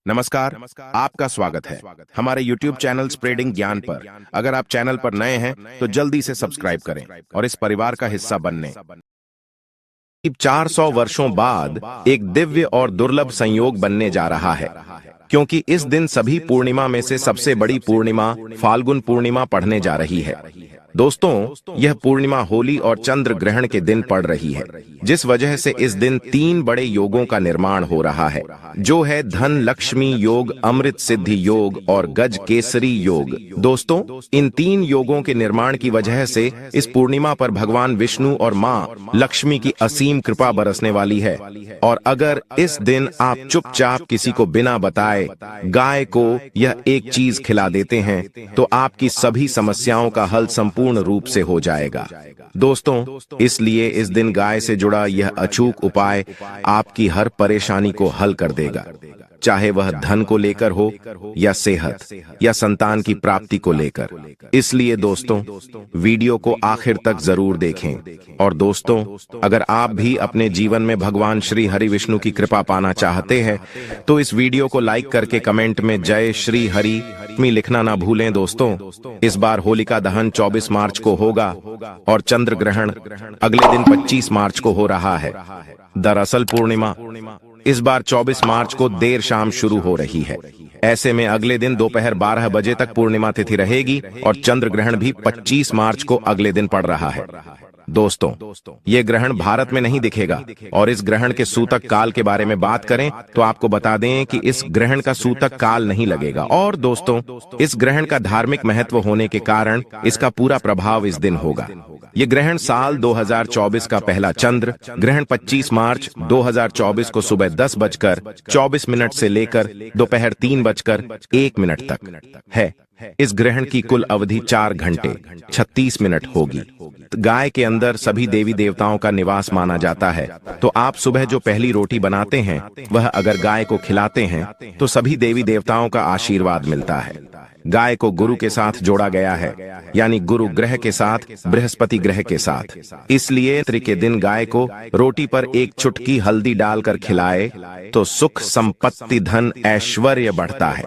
नमस्कार। आपका स्वागत है हमारे YouTube चैनल स्प्रेडिंग ज्ञान पर। अगर आप चैनल पर नए हैं तो जल्दी से सब्सक्राइब करें और इस परिवार का हिस्सा बनने। 400 वर्षों बाद एक दिव्य और दुर्लभ संयोग बनने जा रहा है, क्योंकि इस दिन सभी पूर्णिमा में से सबसे बड़ी पूर्णिमा फाल्गुन पूर्णिमा पड़ने जा रही है। दोस्तों, यह पूर्णिमा होली और चंद्र ग्रहण के दिन पड़ रही है, जिस वजह से इस दिन 3 बड़े योगों का निर्माण हो रहा है, जो है धन लक्ष्मी योग, अमृत सिद्धि योग और गज केसरी योग। दोस्तों, इन 3 योगों के निर्माण की वजह से इस पूर्णिमा पर भगवान विष्णु और मां लक्ष्मी की असीम कृपा बरसने वाली है। और अगर इस दिन आप चुपचाप किसी को बिना बताए गाय को यह एक चीज खिला देते हैं, तो आपकी सभी समस्याओं का हल संपूर्ण रूप से हो जाएगा। दोस्तों, इसलिए इस दिन गाय से जुड़ा यह अचूक उपाय आपकी हर परेशानी को हल कर देगा, चाहे वह धन को लेकर हो या सेहत या संतान की प्राप्ति को लेकर। इसलिए दोस्तों, वीडियो को आखिर तक जरूर देखें। और दोस्तों, अगर आप भी अपने जीवन में भगवान श्री हरि विष्णु की कृपा पाना चाहते हैं तो इस वीडियो को लाइक करके कमेंट में जय श्री हरि में लिखना ना भूलें। दोस्तों, इस बार होलिका दहन 24 मार्च को होगा और चंद्र ग्रहण अगले दिन 25 मार्च को हो रहा है। दरअसल पूर्णिमा इस बार 24 मार्च को देर शाम शुरू हो रही है। ऐसे में अगले दिन दोपहर 12 बजे तक पूर्णिमा तिथि रहेगी और चंद्र ग्रहण भी 25 मार्च को अगले दिन पड़ रहा है। दोस्तों, ये ग्रहण भारत में नहीं दिखेगा। और इस ग्रहण के सूतक काल के बारे में बात करें तो आपको बता दें कि इस ग्रहण का सूतक काल नहीं लगेगा। और दोस्तों, इस ग्रहण का धार्मिक महत्व होने के कारण इसका पूरा प्रभाव इस दिन होगा। ये ग्रहण साल 2024 का पहला चंद्र ग्रहण 25 मार्च 2024 को सुबह 10:24 से लेकर दोपहर 3:01 तक है। इस ग्रहण की कुल अवधि 4 घंटे 36 मिनट होगी। गाय के अंदर सभी देवी देवताओं का निवास माना जाता है, तो आप सुबह जो पहली रोटी बनाते हैं वह अगर गाय को खिलाते हैं तो सभी देवी देवताओं का आशीर्वाद मिलता है। गाय को गुरु के साथ जोड़ा गया है, यानी गुरु ग्रह के साथ, बृहस्पति ग्रह के साथ। इसलिए रात्रि के दिन गाय को रोटी पर एक चुटकी हल्दी डालकर खिलाए तो सुख संपत्ति धन ऐश्वर्य बढ़ता है।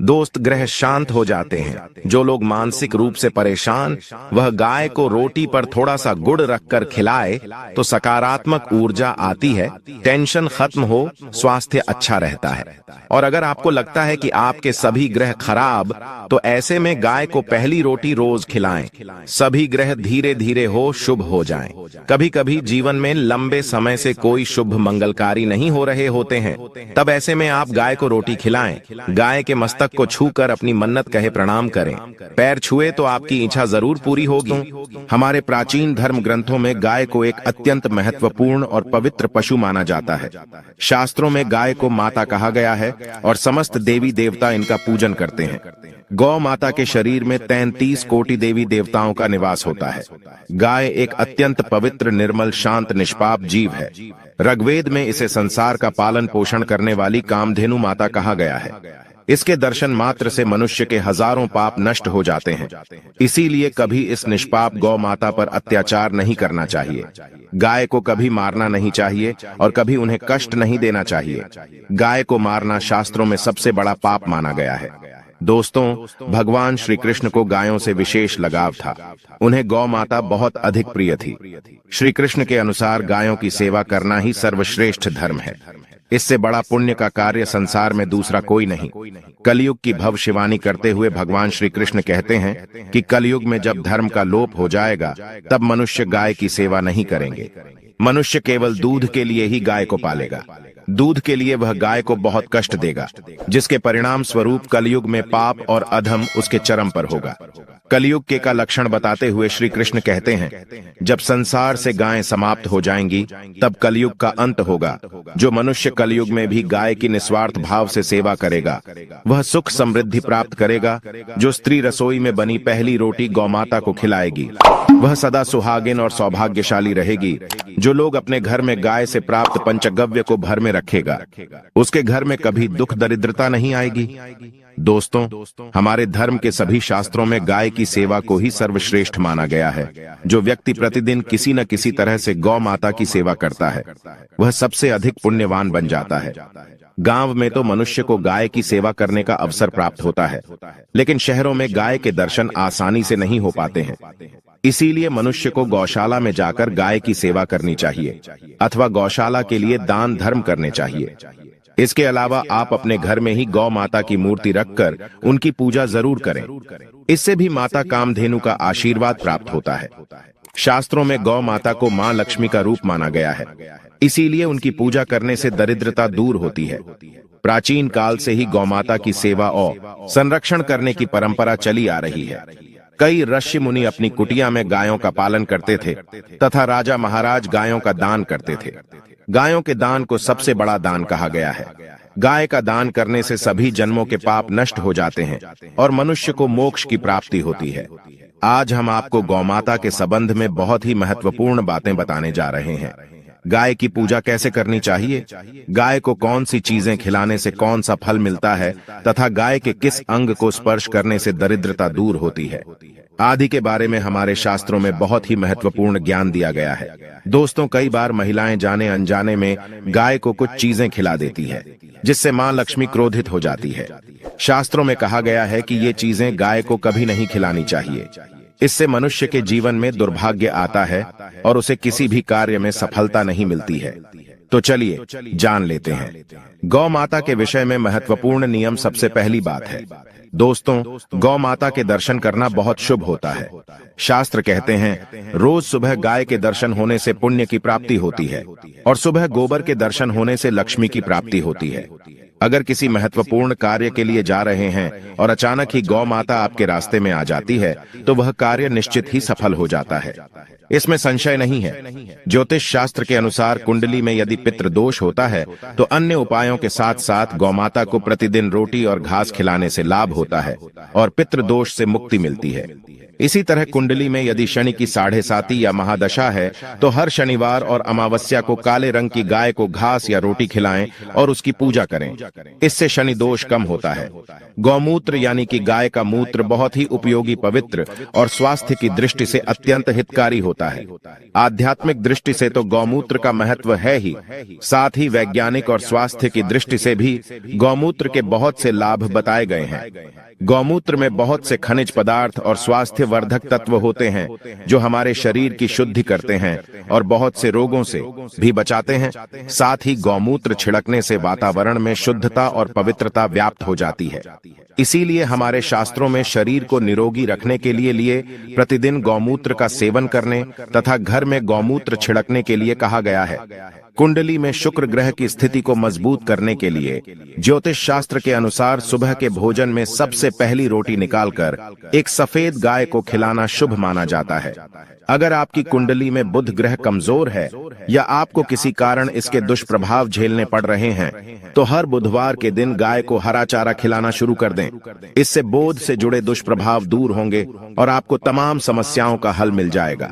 दोस्त, ग्रह शांत हो जाते हैं। जो लोग मानसिक रूप से परेशान, वह गाय को रोटी पर थोड़ा सा गुड़ रखकर खिलाए तो सकारात्मक ऊर्जा आती है, टेंशन खत्म हो, स्वास्थ्य अच्छा रहता है। और अगर आपको लगता है कि आपके सभी ग्रह खराब, तो ऐसे में गाय को पहली रोटी रोज खिलाएं। सभी ग्रह धीरे धीरे हो शुभ हो जाएं। कभी कभी जीवन में लंबे समय से कोई शुभ मंगलकारी नहीं हो रहे होते हैं, तब ऐसे में आप गाय को रोटी खिलाएं। गाय के मस्तक को छूकर अपनी मन्नत कहे प्रणाम करें। पैर छुए तो आपकी इच्छा जरूर पूरी होगी। हमारे प्राचीन धर्म ग्रंथों में गाय को एक अत्यंत महत्वपूर्ण और पवित्र पशु माना जाता है। शास्त्रों में गाय को माता कहा गया है और समस्त देवी देवता इनका पूजन करते हैं। गौ माता के शरीर में 33 कोटि देवी देवताओं का निवास होता है। गाय एक अत्यंत पवित्र, निर्मल, शांत, निष्पाप जीव है। ऋग्वेद में इसे संसार का पालन पोषण करने वाली कामधेनु माता कहा गया है। इसके दर्शन मात्र से मनुष्य के हजारों पाप नष्ट हो जाते हैं। इसीलिए कभी इस निष्पाप गौ माता पर अत्याचार नहीं करना चाहिए। गाय को कभी मारना नहीं चाहिए और कभी उन्हें कष्ट नहीं देना चाहिए। गाय को मारना शास्त्रों में सबसे बड़ा पाप माना गया है। दोस्तों, भगवान श्री कृष्ण को गायों से विशेष लगाव था। उन्हें गौ माता बहुत अधिक प्रिय थी। श्री कृष्ण के अनुसार गायों की सेवा करना ही सर्वश्रेष्ठ धर्म है। इससे बड़ा पुण्य का कार्य संसार में दूसरा कोई नहीं। कलयुग की भविष्यवाणी करते हुए भगवान श्री कृष्ण कहते हैं कि कलयुग में जब धर्म का लोप हो जाएगा, तब मनुष्य गाय की सेवा नहीं करेंगे। मनुष्य केवल दूध के लिए ही गाय को पालेगा। दूध के लिए वह गाय को बहुत कष्ट देगा, जिसके परिणाम स्वरूप कलयुग में पाप और अधम उसके चरम पर होगा। कलयुग के का लक्षण बताते हुए श्री कृष्ण कहते हैं, जब संसार से गायें समाप्त हो जाएंगी, तब कलयुग का अंत होगा। जो मनुष्य कलयुग में भी गाय की निस्वार्थ भाव से सेवा करेगा, वह सुख समृद्धि प्राप्त करेगा। जो स्त्री रसोई में बनी पहली रोटी गौमाता को खिलाएगी, वह सदा सुहागिन और सौभाग्यशाली रहेगी। जो लोग अपने घर में गाय से प्राप्त पंचगव्य को भर में रखेगा, उसके घर में कभी दुख दरिद्रता नहीं आएगी। दोस्तों, हमारे धर्म के सभी शास्त्रों में गाय की सेवा को ही सर्वश्रेष्ठ माना गया है। जो व्यक्ति प्रतिदिन किसी न किसी तरह से गौ माता की सेवा करता है, वह सबसे अधिक पुण्यवान बन जाता है। गांव में तो मनुष्य को गाय की सेवा करने का अवसर प्राप्त होता है, लेकिन शहरों में गाय के दर्शन आसानी से नहीं हो पाते हैं। इसीलिए मनुष्य को गौशाला में जाकर गाय की सेवा करनी चाहिए अथवा गौशाला के लिए दान धर्म करने चाहिए। इसके अलावा आप अपने घर में ही गौ माता की मूर्ति रखकर उनकी पूजा जरूर करें। इससे भी माता कामधेनु का आशीर्वाद प्राप्त होता है। शास्त्रों में गौ माता को मां लक्ष्मी का रूप माना गया है, इसीलिए उनकी पूजा करने से दरिद्रता दूर होती है। प्राचीन काल से ही गौ माता की सेवा और संरक्षण करने की परंपरा चली आ रही है। कई ऋषि मुनि अपनी कुटिया में गायों का पालन करते थे तथा राजा महाराज गायों का दान करते थे। गायों के दान को सबसे बड़ा दान कहा गया है। गाय का दान करने से सभी जन्मों के पाप नष्ट हो जाते हैं और मनुष्य को मोक्ष की प्राप्ति होती है। आज हम आपको गौमाता के संबंध में बहुत ही महत्वपूर्ण बातें बताने जा रहे हैं। गाय की पूजा कैसे करनी चाहिए, गाय को कौन सी चीजें खिलाने से कौन सा फल मिलता है तथा गाय के किस अंग को स्पर्श करने से दरिद्रता दूर होती है आदि के बारे में हमारे शास्त्रों में बहुत ही महत्वपूर्ण ज्ञान दिया गया है। दोस्तों, कई बार महिलाएं जाने अनजाने में गाय को कुछ चीजें खिला देती है, जिससे मां लक्ष्मी क्रोधित हो जाती है। शास्त्रों में कहा गया है कि ये चीजें गाय को कभी नहीं खिलानी चाहिए। इससे मनुष्य के जीवन में दुर्भाग्य आता है और उसे किसी भी कार्य में सफलता नहीं मिलती है। तो चलिए जान लेते हैं गौ माता के विषय में महत्वपूर्ण नियम। सबसे पहली बात है दोस्तों, गौ माता के दर्शन करना बहुत शुभ होता है। शास्त्र कहते हैं रोज सुबह गाय के दर्शन होने से पुण्य की प्राप्ति होती है और सुबह गोबर के दर्शन होने से लक्ष्मी की प्राप्ति होती है। अगर किसी महत्वपूर्ण कार्य के लिए जा रहे हैं और अचानक ही गौ माता आपके रास्ते में आ जाती है तो वह कार्य निश्चित ही सफल हो जाता है, इसमें संशय नहीं है। ज्योतिष शास्त्र के अनुसार कुंडली में यदि पितृ दोष होता है तो अन्य उपायों के साथ साथ गौमाता को प्रतिदिन रोटी और घास खिलाने से लाभ होता है और पितृ दोष से मुक्ति मिलती है। इसी तरह कुंडली में यदि शनि की 7.5 या महादशा है तो हर शनिवार और अमावस्या को काले रंग की गाय को घास या रोटी खिलाएं और उसकी पूजा करें। इससे शनि दोष कम होता है। गौमूत्र यानी कि गाय का मूत्र बहुत ही उपयोगी, पवित्र और स्वास्थ्य की दृष्टि से अत्यंत हितकारी होता है। आध्यात्मिक दृष्टि से तो गौमूत्र का महत्व है ही, साथ ही वैज्ञानिक और स्वास्थ्य की दृष्टि से भी गौमूत्र के बहुत से लाभ बताए गए हैं। गौमूत्र में बहुत से खनिज पदार्थ और स्वास्थ्य वर्धक तत्व होते हैं जो हमारे शरीर की शुद्धि करते हैं और बहुत से रोगों से भी बचाते हैं। साथ ही गौमूत्र छिड़कने से वातावरण में शुद्धता और पवित्रता व्याप्त हो जाती है। इसीलिए हमारे शास्त्रों में शरीर को निरोगी रखने के लिए प्रतिदिन गौमूत्र का सेवन करने तथा घर में गौमूत्र छिड़कने के लिए कहा गया है। कुंडली में शुक्र ग्रह की स्थिति को मजबूत करने के लिए ज्योतिष शास्त्र के अनुसार सुबह के भोजन में सबसे पहली रोटी निकालकर एक सफेद गाय को खिलाना शुभ माना जाता है। अगर आपकी कुंडली में बुध ग्रह कमजोर है या आपको किसी कारण इसके दुष्प्रभाव झेलने पड़ रहे हैं तो हर बुधवार के दिन गाय को हरा चारा खिलाना शुरू कर दें। इससे बोध से जुड़े दुष्प्रभाव दूर होंगे और आपको तमाम समस्याओं का हल मिल जाएगा।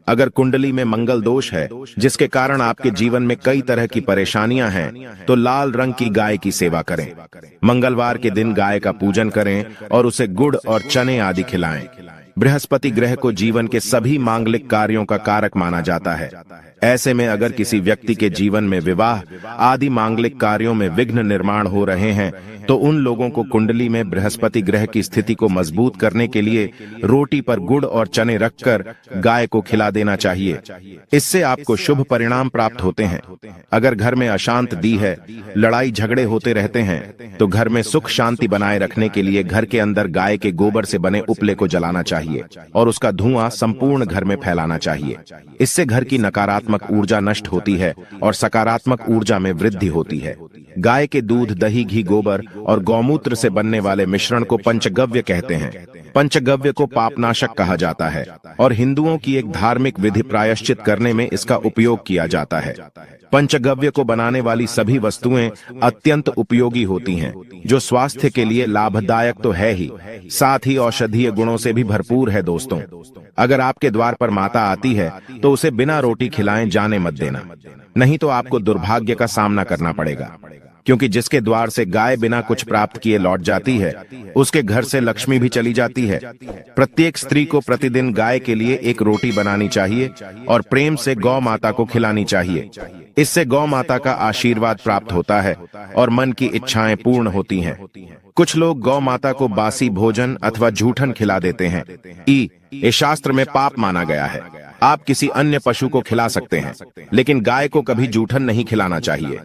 अगर कुंडली में मंगल दोष है जिसके कारण आपके जीवन में कई तरह की परेशानियां हैं तो लाल रंग की गाय की सेवा करें। मंगलवार के दिन गाय का पूजन करें और उसे गुड़ और चने आदि खिलाएं। बृहस्पति ग्रह को जीवन के सभी मांगलिक कार्यों का कारक माना जाता है। ऐसे में अगर किसी व्यक्ति के जीवन में विवाह आदि मांगलिक कार्यों में विघ्न निर्माण हो रहे हैं तो उन लोगों को कुंडली में बृहस्पति ग्रह की स्थिति को मजबूत करने के लिए रोटी पर गुड़ और चने रखकर गाय को खिला देना चाहिए। इससे आपको शुभ परिणाम प्राप्त होते हैं। अगर घर में अशांत दी है, लड़ाई झगड़े होते रहते हैं तो घर में सुख शांति बनाए रखने के लिए घर के अंदर गाय के गोबर से बने उपले को जलाना चाहिए और उसका धुआं संपूर्ण घर में फैलाना चाहिए। इससे घर की नकारात्मक ऊर्जा नष्ट होती है और सकारात्मक ऊर्जा में वृद्धि होती है। गाय के दूध, दही, घी, गोबर और गौमूत्र से बनने वाले मिश्रण को पंचगव्य कहते हैं। पंचगव्य को पापनाशक कहा जाता है और हिंदुओं की एक धार्मिक विधि प्रायश्चित करने में इसका उपयोग किया जाता है। पंचगव्य को बनाने वाली सभी वस्तुएं अत्यंत उपयोगी होती हैं, जो स्वास्थ्य के लिए लाभदायक तो है ही, साथ ही औषधीय गुणों से भी भरपूर है। दोस्तों, अगर आपके द्वार पर माता आती है तो उसे बिना रोटी खिलाए जाने मत देना, नहीं तो आपको दुर्भाग्य का सामना करना पड़ेगा। क्योंकि जिसके द्वार से गाय बिना कुछ प्राप्त किए लौट जाती है उसके घर से लक्ष्मी भी चली जाती है। प्रत्येक स्त्री को प्रतिदिन गाय के लिए एक रोटी बनानी चाहिए और प्रेम से गौ माता को खिलानी चाहिए। इससे गौ माता का आशीर्वाद प्राप्त होता है और मन की इच्छाएं पूर्ण होती हैं। कुछ लोग गौ माता को बासी भोजन अथवा जूठन खिला देते हैं। ये शास्त्र में पाप माना गया है। आप किसी अन्य पशु को खिला सकते हैं, लेकिन गाय को कभी जूठन नहीं खिलाना चाहिए।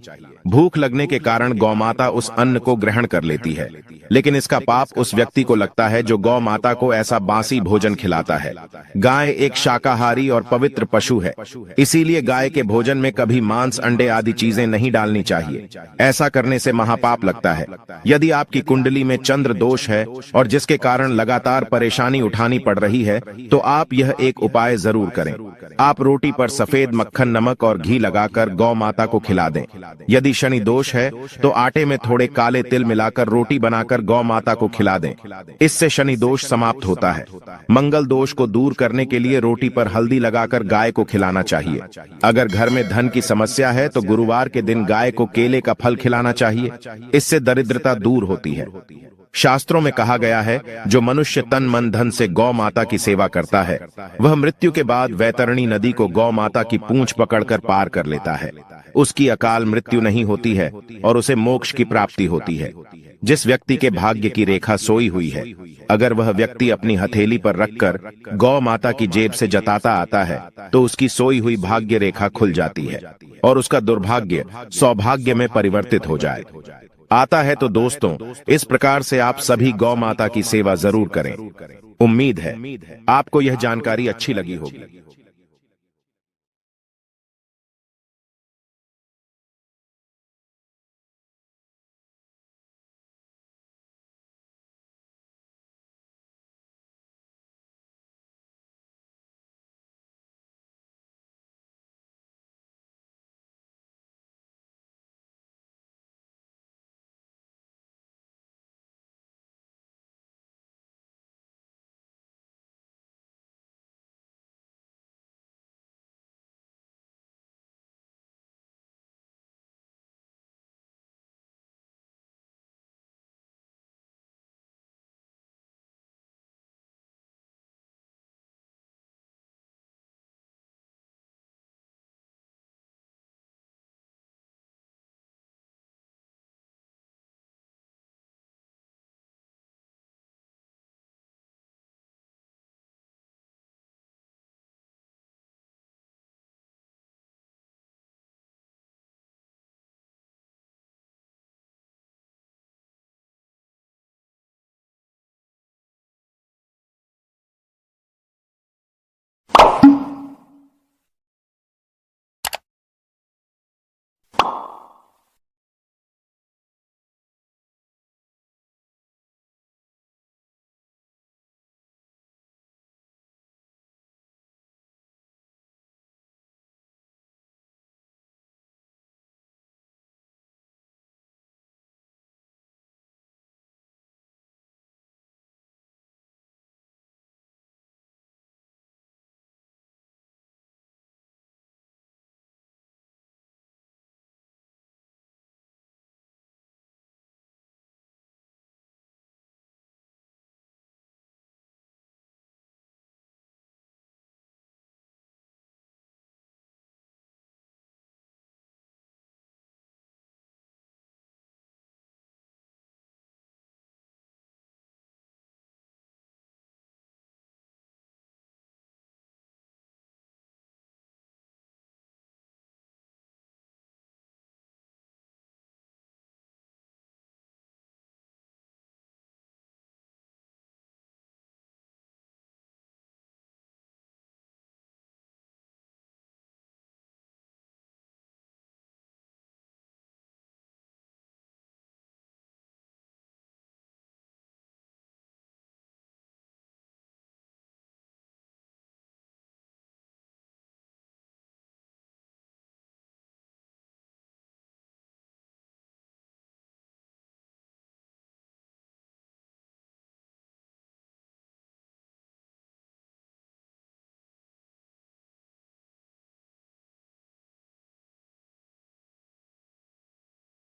भूख लगने के कारण गौ माता उस अन्न को ग्रहण कर लेती है, लेकिन इसका पाप उस व्यक्ति को लगता है जो गौ माता को ऐसा बासी भोजन खिलाता है। गाय एक शाकाहारी और पवित्र पशु है, इसीलिए गाय के भोजन में कभी मांस, अंडे आदि चीजें नहीं डालनी चाहिए। ऐसा करने से महापाप लगता है। यदि आपकी कुंडली में चंद्र दोष है और जिसके कारण लगातार परेशानी उठानी पड़ रही है, तो आप यह एक उपाय जरूर करें। आप रोटी पर सफेद मक्खन, नमक और घी लगाकर गौ माता को खिला दें। यदि शनि दोष है तो आटे में थोड़े काले तिल मिलाकर रोटी बनाकर गौ माता को खिला दें। इससे शनि दोष समाप्त होता है। मंगल दोष को दूर करने के लिए रोटी पर हल्दी लगाकर गाय को खिलाना चाहिए। अगर घर में धन की समस्या है तो गुरुवार के दिन गाय को केले का फल खिलाना चाहिए। इससे दरिद्रता दूर होती है। शास्त्रों में कहा गया है, जो मनुष्य तन मन धन से गौ माता की सेवा करता है, वह मृत्यु के बाद वैतरणी नदी को गौ माता की पूंछ पकड़कर पार कर लेता है। उसकी अकाल मृत्यु नहीं होती है और उसे मोक्ष की प्राप्ति होती है। जिस व्यक्ति के भाग्य की रेखा सोई हुई है, अगर वह व्यक्ति अपनी हथेली पर रखकर गौ माता की जेब से जताता आता है, तो उसकी सोई हुई भाग्य रेखा खुल जाती है और उसका दुर्भाग्य सौभाग्य में परिवर्तित हो जाए आता है। तो दोस्तों, इस प्रकार से आप सभी गौ माता की सेवा जरूर करें। उम्मीद है आपको यह जानकारी अच्छी लगी होगी।